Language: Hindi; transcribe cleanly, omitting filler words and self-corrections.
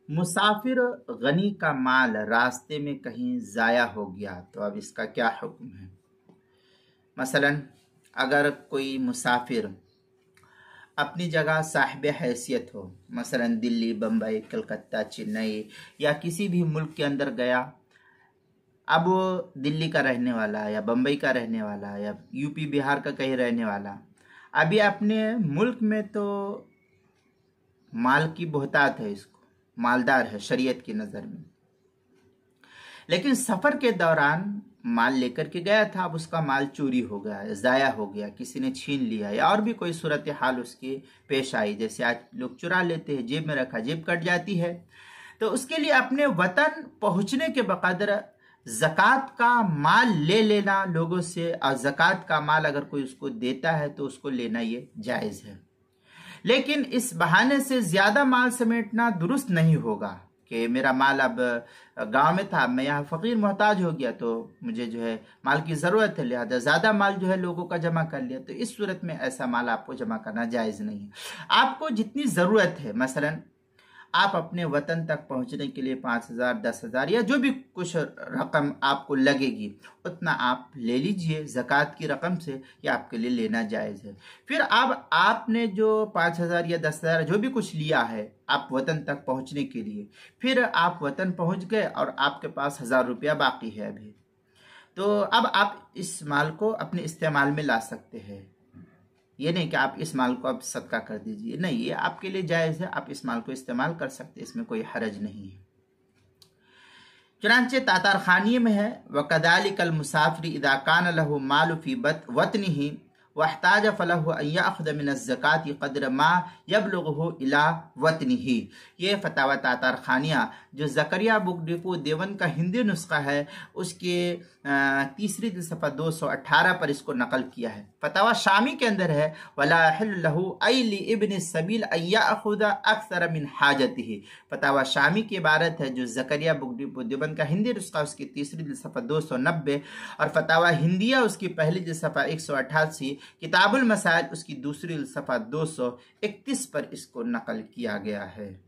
मुसाफिर गनी का माल रास्ते में कहीं ज़ाया हो गया तो अब इसका क्या हुक्म है। मसलन अगर कोई मुसाफिर अपनी जगह साहिब हैसियत हो, मसलन दिल्ली, बम्बई, कलकत्ता, चेन्नई या किसी भी मुल्क के अंदर गया, अब वो दिल्ली का रहने वाला या बम्बई का रहने वाला या यूपी बिहार का कहीं रहने वाला, अभी अपने मुल्क में तो माल की बहुतात है, इसको मालदार है शरीयत की नज़र में, लेकिन सफ़र के दौरान माल लेकर के गया था, अब उसका माल चोरी हो गया, ज़ाया हो गया, किसी ने छीन लिया या और भी कोई सूरत हाल उसकी पेश आई, जैसे आज लोग चुरा लेते हैं, जेब में रखा, जेब कट जाती है, तो उसके लिए अपने वतन पहुंचने के बकदर ज़कात का माल ले लेना लोगों से, और ज़कात का माल अगर कोई उसको देता है तो उसको लेना ये जायज़ है। लेकिन इस बहाने से ज़्यादा माल समेटना दुरुस्त नहीं होगा कि मेरा माल अब गांव में था, मैं यहाँ फ़कीर मोहताज हो गया तो मुझे जो है माल की ज़रूरत है, लिहाजा ज़्यादा माल जो है लोगों का जमा कर लिया, तो इस सूरत में ऐसा माल आपको जमा करना जायज़ नहीं है। आपको जितनी ज़रूरत है, मसलन आप अपने वतन तक पहुंचने के लिए 5,000, 10,000 या जो भी कुछ रकम आपको लगेगी उतना आप ले लीजिए ज़कात की रकम से, ये आपके लिए लेना जायज़ है। फिर अब आपने जो 5,000 या 10,000 जो भी कुछ लिया है आप वतन तक पहुंचने के लिए, फिर आप वतन पहुंच गए और आपके पास 1,000 रुपया बाकी है अभी, तो अब आप इस माल को अपने इस्तेमाल में ला सकते हैं। ये नहीं कि आप इस माल को अब सदका कर दीजिए, नहीं, ये आपके लिए जायज़ है, आप इस माल को इस्तेमाल कर सकते हैं, इसमें कोई हरज नहीं है। चुनांचे तातार खानी में है, वकदालिकल मुसाफिर इदा कान लहु मालु फी वतनिही वहताज फलहु अन याखुद मिन ज़काति क़द्र मा यबलुगहु इला वतनिही। ये फतावा तातार खानिया जो ज़करिया बुक डिपो देवबंद का हिंदी नुस्खा है उसके तीसरी सफ़ा 218 पर इसको नकल किया है। फतावा शामी के अंदर है, वला हिल्लु लहु अय लिइब्न सबील अन याखुद अक्सर मिन हाजतिही। फतावा शामी की इबारत है जो ज़करिया बुक डिपो देवबंद का हिंदी नुस्खा उसकी तीसरी सफ़ा 290 और फतावा हिंदिया उसकी पहली सफ़ा 188, किताबुल मसाइल उसकी दूसरी सफ़ा 231 पर इसको नकल किया गया है।